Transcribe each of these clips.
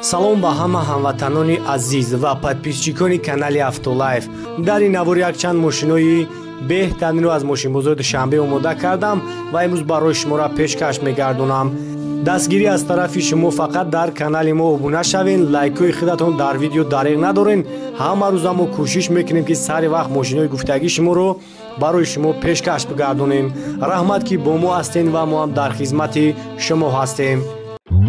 салом ба ҳама ҳамватанони азиз ва подписчикони канали Автолайф. дар ин навор якчанд мошинои беҳтаринро аз мошинбозори Душанбе омода кардам ва имрӯз барои шуморо пешкаш мегардонам. дастгирӣ аз тарафи шумо фақат дар канали мо обуна шавен, лайкҳои худатон дар видео дариқ надорен. ҳама рӯза мо кӯшиш мекунем ки сари вақт мошинои гуфтагии шуморо барои шумо пешкаш бигардонем. раҳмат ки бо мо ҳастем ва мо ҳам дар хизмати шумо ҳастем.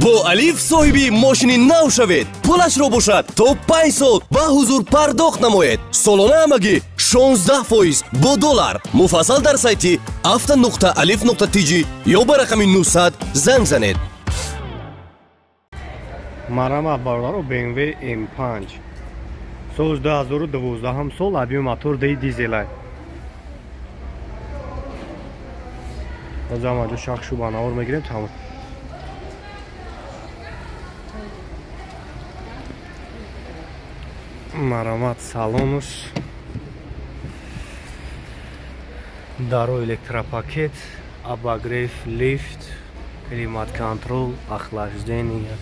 бо алиф соҳиби мошини нав шавед. пулашро бошад то 5 сол ба ҳузур пардохт намоед. солона ҳамагӣ 16% бо доллар. муфассал дар сайти afta.alif.tg ё ба рақами 900 занг занед. марҳамат бародаро, BMW M5 соли 2012 сол, объем мотор ди дизелай. ҳозир шахшу ба навор мегирем. тамом. марҳамат салонуш. даро электропакет, обогрев лифт, климат контрол, охлаждение.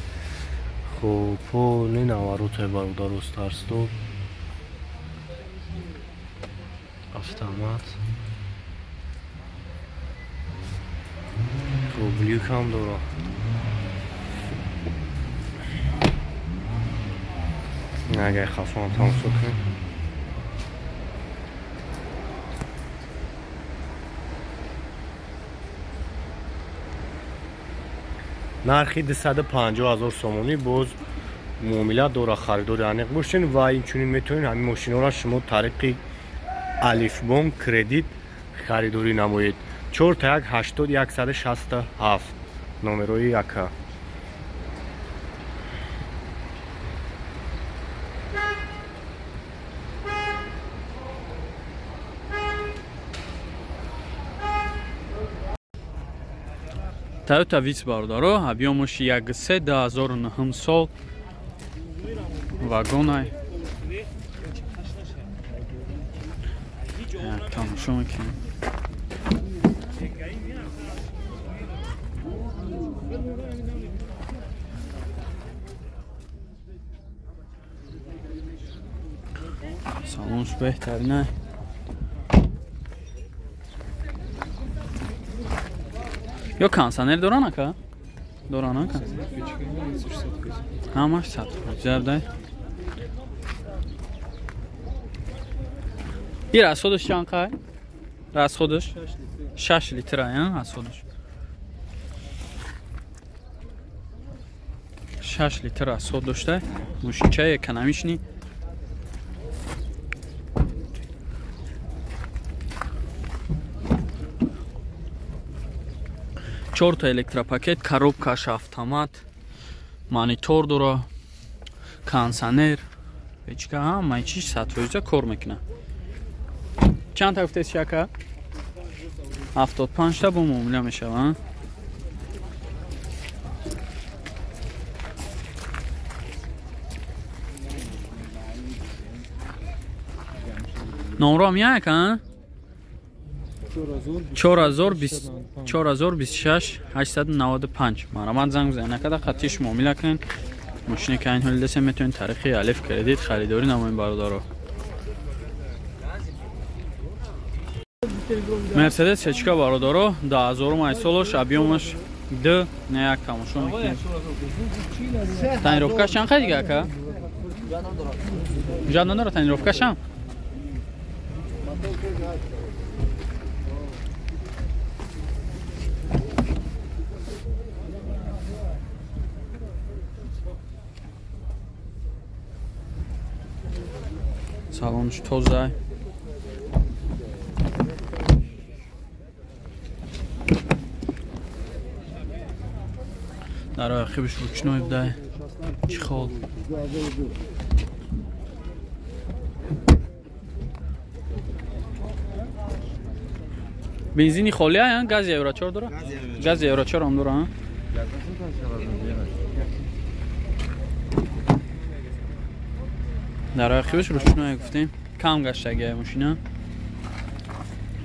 хуб, полный навороты бародаро, старт-стоп. автомат. хуб, люк ҳам дорад. агай хафон тамошо кунем. нархи 250 000 сомонӣ боз муомилат дора, харидори аниқ бошен ва инчунин метавонед ҳамин мошинаро шумо тариқи Алифбонк кредит харидорӣ намоед. 4180167 номерои яка. Toyota Vitz бародаро, объемаш 1.3 2009 сол. Вагонай. Тамошо мекунем. Салонш беҳтарина. Ё кондиционер доран ака? Доран ака? Ҳамаш 100 ҷабдай. И расходаш чанд қай? Расходаш 6 литр ая расходаш. 6 литр расход дошта. Мошинчаи экономичный. Чорта электропакет, коробкаш автомат, монитор дора, кондиционер, печка ҳамаи чиз 100% кор мекунад. чанд та гуфтед шака? 75 та бо муомила мешавад. номро меяк а? 4026 895. марҳамат, занг бизанед. накада хаттиш муомила кунед. мошине ки ин ҳоли дасте метавонед тариқи алиф кредит харидорӣ намоед бародаро. мерседес чечка бародаро 2000 солош, объемаш д не як тамошо мекунед. тонировкаш чанд хай дига ака? ҷад надора тонировкаш ҳам? салонш тоза. дар архивш ручной буда чехол. бензини холӣ аян? гази евро 4 дора? гази евро 4 ҳам дора? дар архивш ручной гуфтем. кам гаштагия мошина.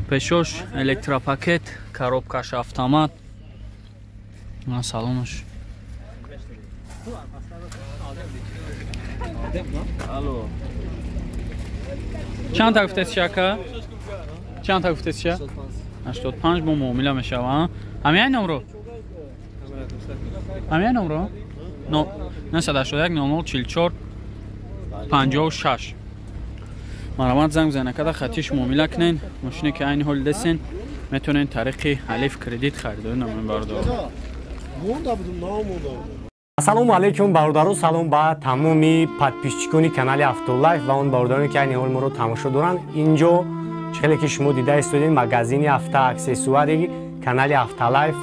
пешош электропакет, коробкаш автомат. салонаш چند تا گفته چی که؟ چند تا گفته چی؟ 85 با معامله میشه ها؟ همین نمره؟ همین نمره؟ نه 981 0044 56 مرامت زنگ بزنید که خطیش معامله کنین ماشینی که این حال دستین میتونین طریق الف کردیت خریداری نمایین بردار. ассалому алайкум бародаро, салом ба тамоми подписчикони канали Автолайф ва он бародароне ки айни ҳол моро тамошо доранд. Инҷо чхеле ки шумо дида истодед магазини авто аксессуари канали Автолайф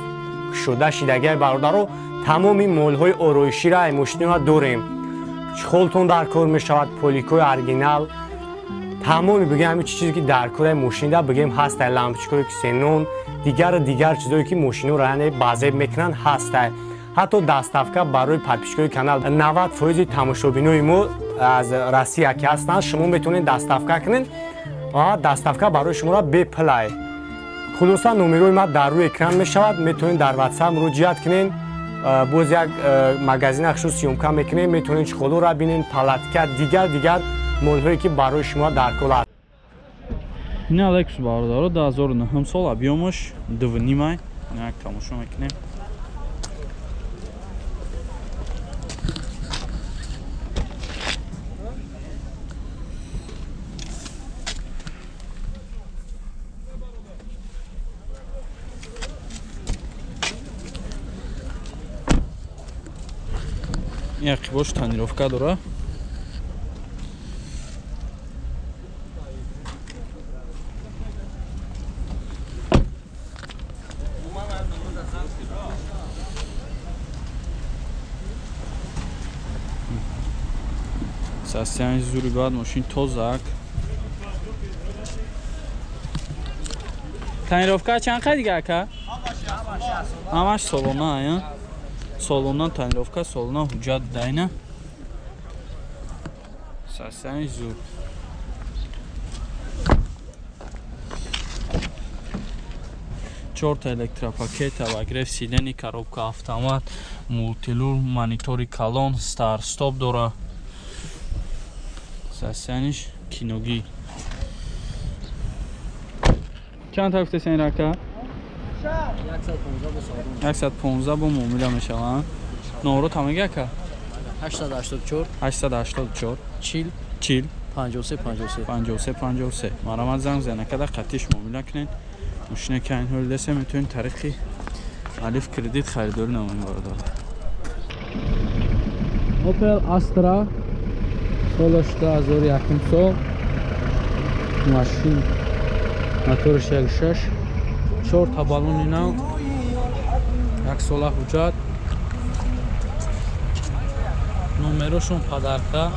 кушода шидагиҳай бародаро, тамоми молҳои ороиширо ай мошиниро дорем. Чхолтон дар кор мешавад, поликои оригинал, тамоми бигем ҳамин чизе ки дар кори мошинида бигем ҳастай, лампочкаи ксенон, дигар чизое ки мошиниро яъне базеб мекунанд ҳастай. ҳатто даставка барои подписчикои канал 90% тамошобинои мо аз Россия ки ҳастанд, шумо метавонед даставка кунед ва даставка барои шуморо беплай. хулоса номерои ман дар рӯи экран мешавад, метавонед дар WhatsApp муроҷиат кунед. боз як магазина хушо сиёмка мекунед, метавонед чхолоро бинед, палатка, дигар молҳое ки барои шумо дар кор аст. ин Lexus бародаро 2009 сол объёмаш 2.5 як тамошо мекунем. یک باش تنیروفکا داره ساستیان زوری بعد ماشین توزک تنیروفکا چند قد دیگه که؟ همش سالونه یا؟ Salondan tanirovka, salona hüccət dəyinə. Səsəni zur. Çort elektropaket, avagrev, sileni, коробка автомат, multilur, monitori kalon, start stop dora. Səsəniş kinogi. چند تا گفتین رکا؟ 115 با معامله میشوند. نمره تمام که 884 884 40 53 مرامت زنگ بزنید که قطعش معامله کنید. ماشین که این حال دسته میتونید طریق الف کردیت خریداری نمایین برادر. اوپل استرا سالش 2001 سال ماشین موتورش 1.6 4 تا بالون نو یک ساله حجت نمرشون پدرکا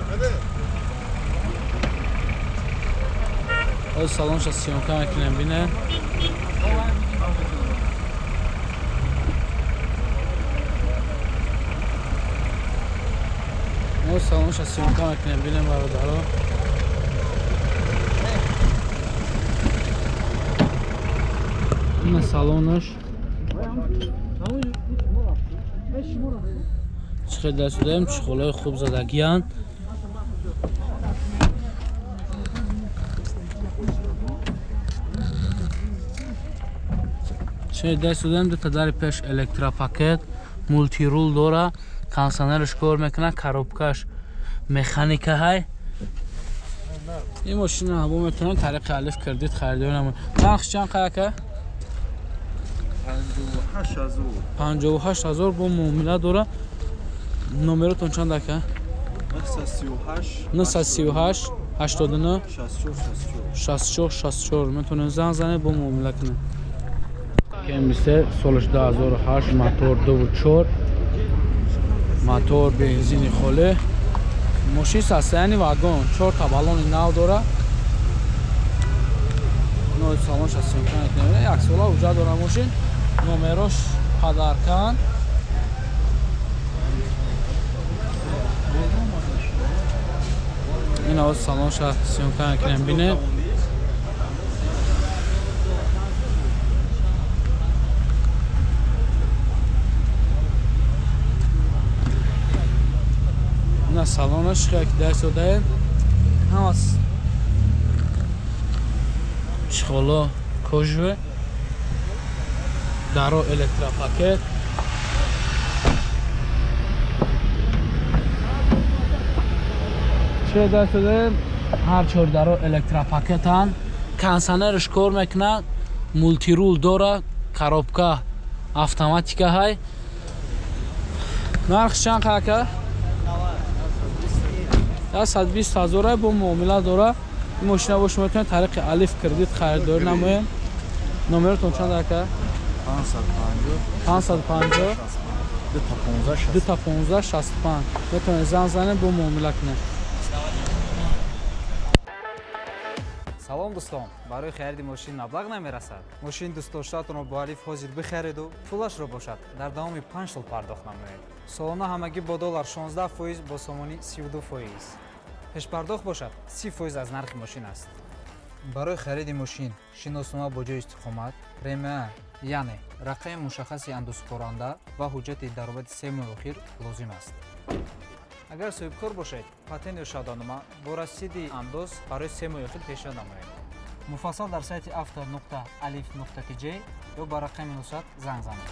از سالونش سیونکا میکنیم بینه از سالونش سیونکا میکنیم بینه برادرها این سالونش چخیل دست داریم چخولای خوب زدگیان چخیل دست داریم دو تداری پیش الکترا پاکت مولتی رول داره کانسانرش کار میکنه کاروبکاش مکانیکه های این ماشین هم میتونن طریق الف کردید خریداری نمون نقش چند قیقه 58,000 با معامله داره نمرتون چند دکه 938 89 64 میتونن زنگ زنه با معامله کنه کمیسه سالش 2008 موتور 2.4 موتور بنزین خاله ماشین ساسیانی واگن 4 تا بالون نو داره نوع سالونش از سیمکن نمیره یک ساله اوجا داره ماشین نمرش پدرکن این از سالونش از سیمکن کنیم بینه машина салонаш як дасодаем ҳамас шхоло кожве даро электропакет чӣ дасодаем ҳар чор даро электропакетан кондиционерш кор мекунад мултирул дора коробка автоматика ҳай нархш чанд қака 120 000 бо муомила дора ин мошина бо шумо метавонед тариқи алиф кредит харидорӣ намоед номеротон чанд ака 550 2 15 65 метавонед зан занед бо муомила кунед. салом дӯстон, барои хариди мошин маблағ намерасад? Мошин дӯстдоштаатонро бо алиф ҳозир бихариду пулашро бошад дар давоми 5 сол пардохт намоед. Солона ҳамагӣ бо доллар 16% бо сомонӣ 32%. Пешпардохт бошад 30% аз нархи мошин аст. Барои хариди мошин шиноснома бо ҷои истиқомат, премия, яъне рақами мушаххаси андозкоранда ва ҳуҷҷати даромади 3 моҳи охир лозим аст. Агар соҳибкор бошед, патент ё шаҳдонома бо расиди андоз барои 3 моҳи охир пешниҳод намоед. Муфассал дар сайти avto.alif.tj ё ба рақами 900 занг занед.